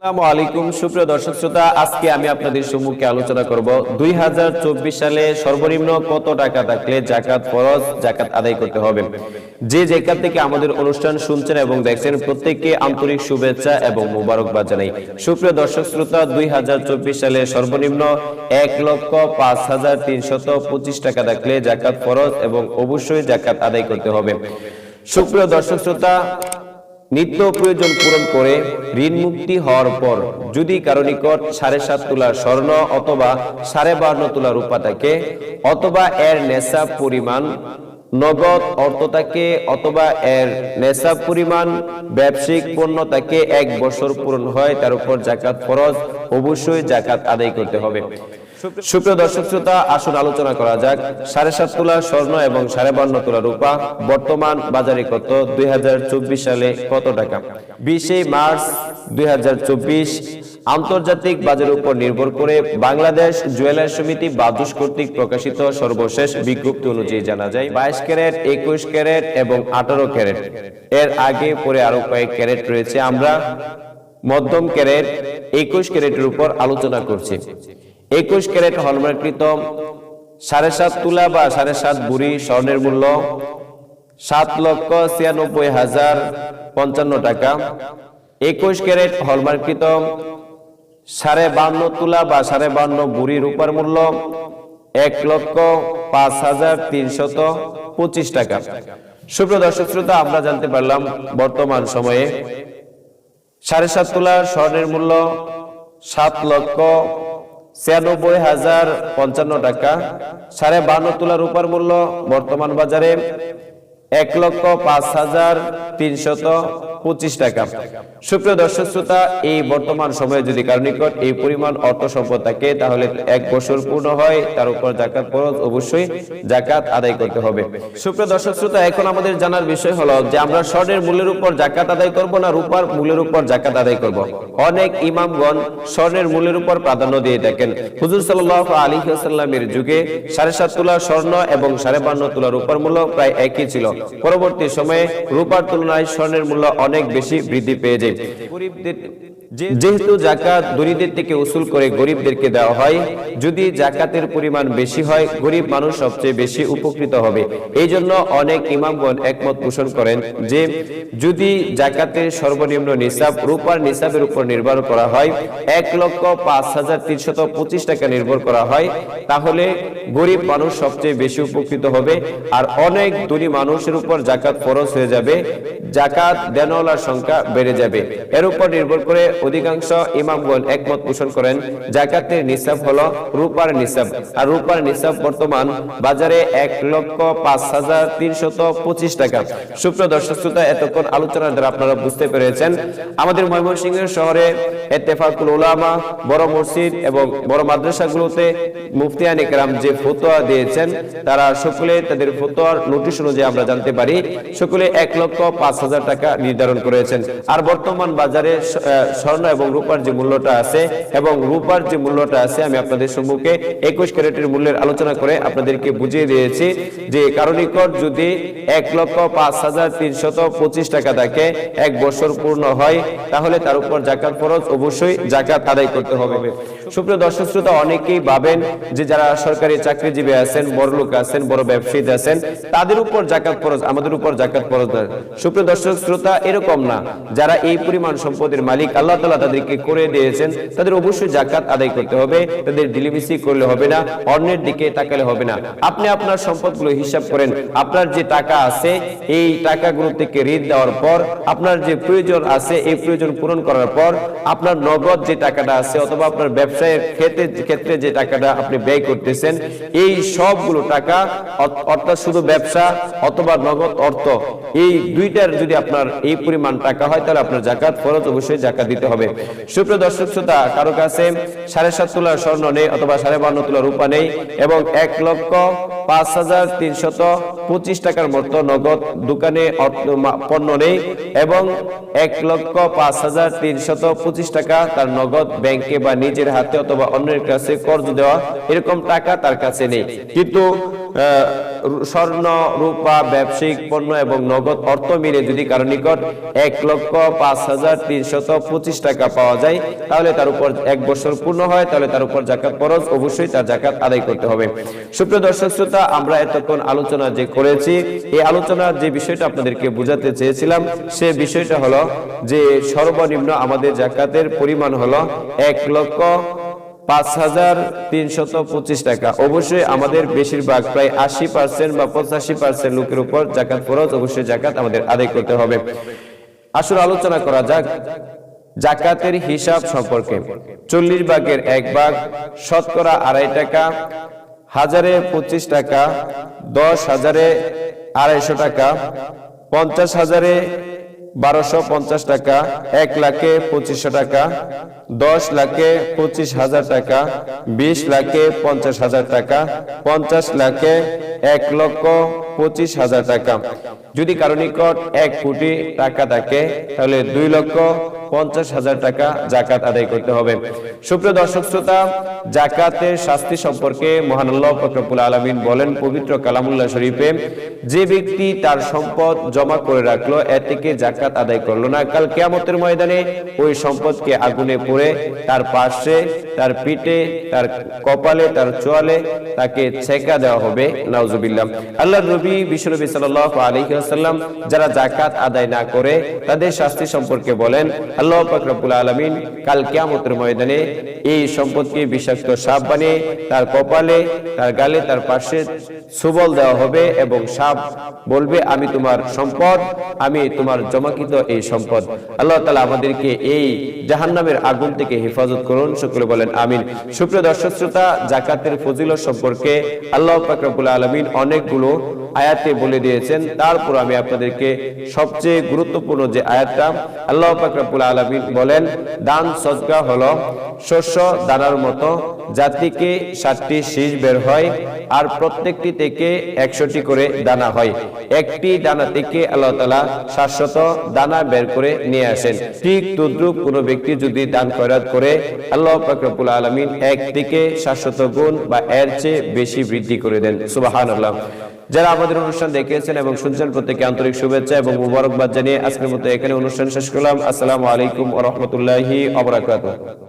আসসালামু আলাইকুম সুপ্রিয় দর্শক শ্রোতা, আজকে আমি আপনাদের সম্মুখে আলোচনা করব 2024 সালে সর্বনিম্ন কত টাকা থাকলে যাকাত ফরজ, যাকাত আদায় করতে হবে। যে যেখান থেকে আমাদের অনুষ্ঠান শুনছেন এবং দেখছেন প্রত্যেককে আন্তরিক শুভেচ্ছা এবং মোবারকবাদ জানাই। সুপ্রিয় দর্শক শ্রোতা, 2024 সালে সর্বনিম্ন 1,05,325 টাকা থাকলে যাকাত ফরজ এবং অবশ্যই যাকাত আদায় করতে হবে। সুপ্রিয় দর্শক শ্রোতা, নিত্য প্রয়োজন পূরণ করে ঋণ মুক্তি হওয়ার পর যদি কারো নিকট 7.5 তোলা স্বর্ণ অথবা 52.5 তোলা রূপা থাকে, অথবা এর নেশাব পরিমাণ নগদ অর্থ থাকে, অথবা এর নেশাব পরিমাণ ব্যবসায়িক পণ্য থাকে, 1 বছর পূরণ হয়, তার উপর যাকাত ফরজ, অবশ্যই যাকাত আদায় করতে হবে। সুপ্রিয় দর্শক শ্রোতা, আসুন আলোচনা করা যাক 7.5 তোলা স্বর্ণ এবং 52.5 তোলা রূপা বর্তমান বাজারে কত, 2024 সালে কত টাকা। 20 মার্চ 2024 আন্তর্জাতিক বাজারের উপর নির্ভর করে বাংলাদেশ জুয়েলার্স সমিতি বাদুশ কর্তৃক প্রকাশিত সর্বশেষ বিজ্ঞপ্তি অনুযায়ী জানা যায় 22 ক্যারেট, 21 ক্যারেট এবং 18 ক্যারেট, এর আগে পরে আরো কয়েক ক্যারেট রয়েছে। আমরা মধ্যম ক্যারেট 21 ক্যারেটের উপর আলোচনা করছি। 21 ক্যারেট হলমার্ককৃত 7.5 তোলা বা 7.5 ভরি স্বর্ণের মূল্য 7,96,055 টাকা। 21 ক্যারেট হলমার্ককৃত 52.5 তোলা বা 52.5 ভরি রূপার মূল্য 1,05,325 টাকা। সুপ্রিয় দর্শক শ্রোতা, আমরা জানতে পারলাম বর্তমান সময়ে 7.5 তোলা স্বর্ণের মূল্য 7,96,055 টাকা। 52.5 তোলা রূপার মূল্য বর্তমান বাজারে 1,05,325 টাকা। সুপ্রিয় দর্শক শ্রোতা, এই বর্তমান সময়ে যদি কারো নিকট এই পরিমাণ অর্থ সম্পদ থাকে, তাহলে 1 বছর পূর্ণ হয়, তার উপর যাকাত ফরজ, অবশ্যই যাকাত আদায় করতে হবে। সুপ্রিয় দর্শক শ্রোতা, এখন আমাদের জানার বিষয় হলো যে আমরা স্বর্ণের মূল্যের উপর যাকাত আদায় করব না রূপার মূল্যের উপর যাকাত আদায় করব। অনেক ইমামগণ স্বর্ণের মূল্যের উপর প্রাধান্য দিয়ে থাকেন। হুজুর সাল্লাল্লাহু আলাইহি ওয়াসাল্লামের যুগে 7.5 তোলা স্বর্ণ এবং 52.5 তোলা রূপার মূল্য প্রায় একই ছিল। পরবর্তী সময়ে রূপার তুলনায় স্বর্ণের মূল্য অনেক বেশি বৃদ্ধি পেয়ে যায়। যেহেতু যাকাত দরিদ্রদের থেকে উসুল করে গরিবদেরকে দেওয়া হয়, যদি যাকাতের পরিমাণ বেশি হয়, গরিব মানুষ সবচেয়ে বেশি উপকৃত হবে। এই জন্য অনেক ইমামগণ একমত পোষণ করেন যে যদি যাকাতের সর্বনিম্ন নিসাব রূপার নিসাবের উপর নির্ভর করা হয়, 1,05,325 টাকা নির্ভর করা হয়, তাহলে গরিব মানুষ সবচেয়ে বেশি উপকৃত হবে। আর অনেক ধনী মানুষের উপর যাকাত ফরজ হয়ে যাবে, যাকাত দেনওয়ালার সংখ্যা বেড়ে যাবে। এর উপর নির্ভর করে অধিকাংশ ইমামগণ একমত পোষণ করেন যাকাতের নিসাব হলো রূপার নিসাব। আর রূপার নিসাব বর্তমান বাজারে 1,05,325 টাকা। সুপ্রিয় দর্শক শ্রোতা, এতক্ষণ আলোচনার দ্বারা আপনারা বুঝতে পেরেছেন আমাদের ময়মনসিংহ শহরে ইত্তেফাকুল উলামা, বড় মসজিদ এবং বড় মাদ্রাসাগুলোতে মুফতিয়ানে কেরাম যে ফতোয়া দিয়েছেন, তারা সকলে তাদের ফতোয়ার নোটিশ অনুযায়ী আমরা জানতে পারি সকলে 1,05,000 টাকা নির্ধারণ করেছেন। আর বর্তমান বাজারে স্বর্ণ এবং রূপার যে মূল্যটা আছে এবং রূপার যে মূল্যটা আছে, আমি আপনাদের সম্মুখে 21 ক্যারেটের মূল্যের আলোচনা করে আপনাদেরকে বুঝিয়ে দিয়েছি যে কারো নিকট যদি 1,05,325 টাকা থাকে, 1 বছর পূর্ণ হয়, তাহলে তার উপর যাকাত ফরজ, অবশ্যই যাকাত আদায় করতে হবে। সুপ্রিয় দর্শক শ্রোতা, অনেকেই ভাবেন যে যারা সরকারি চাকরিজীবী আছেন, বড় লোক আছেন, বড় ব্যবসায়ী আছেন, তাদের উপর যাকাত ফরজ, আমাদের উপর যাকাত ফরজ না। সুপ্রিয় দর্শক শ্রোতা, এরকম না। যারা এই পরিমাণ সম্পদের মালিক আল্লাহ তাআলা তাদেরকে করে দিয়েছেন, তাদের অবশ্যই যাকাত আদায় করতে হবে। তাদের ডিলিমিসি করলে হবে না, অন্যের দিকে তাকালে হবে না। আপনি আপনার সম্পদগুলো হিসাব করেন। আপনার যে টাকা আছে, এই টাকাগুলো থেকে ঋণ দেওয়ার পর আপনার যে প্রয়োজন আছে, এই প্রয়োজন পূরণ করার পর আপনার নগদ যে টাকাটা আছে অথবা আপনার ব্যবসায়ের ক্ষেত্রে যে টাকাটা আপনি ব্যয় করতেছেন, এই সবগুলো টাকা, অর্থাৎ শুধু ব্যবসা অথবা নগদ অর্থ, এই দুইটার যদি আপনার এই পরিমাণ টাকা হয়, তাহলে আপনার যাকাত ফরজ, অবশ্যই যাকাত দিতে হবে। সুপ্রিয় দর্শক শ্রোতা, কারো কাছে 7.5 তোলা স্বর্ণ নেই অথবা 52.5 তোলা রূপা নেই এবং 1,05,325 টাকার মতো নগদ দোকানে পণ্য নেই এবং 1,05,325 টাকা তার নগদ ব্যাংকে বা নিজের হাতে অথবা অন্যের কাছে কর্জ দেওয়া এরকম টাকা তার কাছে নেই, কিন্তু স্বর্ণ, রূপা, ব্যবসায়িক পণ্য এবং নগদ অর্থ মিলে যদি কারো নিকট 1,05,325 টাকা পাওয়া যায়, তাহলে তার উপর 1 বছর পূর্ণ হয়, তাহলে তার উপর যাকাত ফরজ, অবশ্যই তার যাকাত আদায় করতে হবে। সুপ্রিয় দর্শক শ্রোতা, আমরা এতক্ষণ আলোচনা যে করেছি, এই আলোচনার যে বিষয়টা আপনাদেরকে বোঝাতে চেয়েছিলাম, সে বিষয়টা হলো যে সর্বনিম্ন আমাদের যাকাতের পরিমাণ হলো 1,05,325 টাকা। অবশ্যই আমাদের বেশিরভাগ প্রায় 80% বা 85% লোকের উপর যাকাত ফরজ, অবশ্যই যাকাত আমাদের আদায় করতে হবে। আসলে আলোচনা করা যাক যাকাতের হিসাব সম্পর্কে। 40 ভাগের 1 ভাগ, শতকরা 2.5 টাকা, 1000-এ 25 টাকা, 10,000-এ 250 টাকা, 50,000-এ 1250 টাকা, 1 লাখে 2500 টাকা, 10 লাখে 25,000 টাকা, 20 লাখে 50,000 টাকা, 50 লাখে 1,25,000 টাকা। যদি কারো নিকট 1 কোটি টাকা থাকে, তাহলে 2,50,000 টাকা যাকাত আদায় করতে হবে। সুপ্রিয় দর্শক শ্রোতা, যাকাতের শাস্তি সম্পর্কে মহান আল্লাহ পাক রব্বুল আলামিন বলেন পবিত্র কালামুল্লাহ শরীফে, যে ব্যক্তি তার সম্পদ জমা করে রাখলো, এর থেকে যাকাত আদায় করলো না, কাল কিয়ামতের ময়দানে ওই সম্পদকে আগুনে পুড়ে তার পাশে, তার পিঠে, তার কপালে, তার চোয়ালে তাকে ছেকা দেওয়া হবে। নাউজুবিল্লাহ। আল্লাহর নবী বিশ্বনবী সাল্লাল্লাহু আলাইহি ওয়াসাল্লাম যারা যাকাত আদায় না করে তাদের শাস্তি সম্পর্কে বলেন, আল্লাহ পাক রব্বুল আলামিন কাল কিয়ামতের ময়দানে এই সম্পদকে বিষাক্ত সাপ বানিয়ে তার কপালে, তার গালে, তার পাশে সুবল দেওয়া হবে এবং সাপ বলবে, আমি তোমার সম্পদ, আমি তোমার জমাকৃত এই সম্পদ। আল্লাহ তাআলা আমাদেরকে এই জাহান্নামের আগুন থেকে হেফাজত করুন, সকলে বলেন আমিন। সুপ্রিয় দর্শক শ্রোতা, যাকাতের ফজিলত সম্পর্কে আল্লাহ পাক রব্বুল আলামিন অনেকগুলো আয়াতে বলে দিয়েছেন। তারপর আমি আপনাদেরকে সবচেয়ে গুরুত্বপূর্ণ যে আয়াতটা, আল্লাহ পাক রব্বুল আলামিন বলেন, দান সদকা হলো শস্য দানার মতো, যা থেকে 7টি শীষ বের হয় আর প্রত্যেকটি থেকে 100টি করে দানা হয়। একটি দানা থেকে আল্লাহ তাআলা 700 দানা বের করে নিয়ে আসেন। ঠিক তদ্রূপ কোন ব্যক্তি যদি দান খয়রাত করে, আল্লাহ পাক রব্বুল আলামিন 1 থেকে 700 গুণ বা এর চেয়ে বেশি বৃদ্ধি করে দেন। সুবহানাল্লাহ। যারা আমাদের অনুষ্ঠান দেখেছেন এবং শুনছেন, প্রত্যেককে আন্তরিক শুভেচ্ছা এবং মুবারকবাদ জানিয়ে আজকের মতো এখানে অনুষ্ঠান শেষ করলাম। আসসালামু আলাইকুম ওয়া রাহমাতুল্লাহি ওয়া বারাকাতুহু।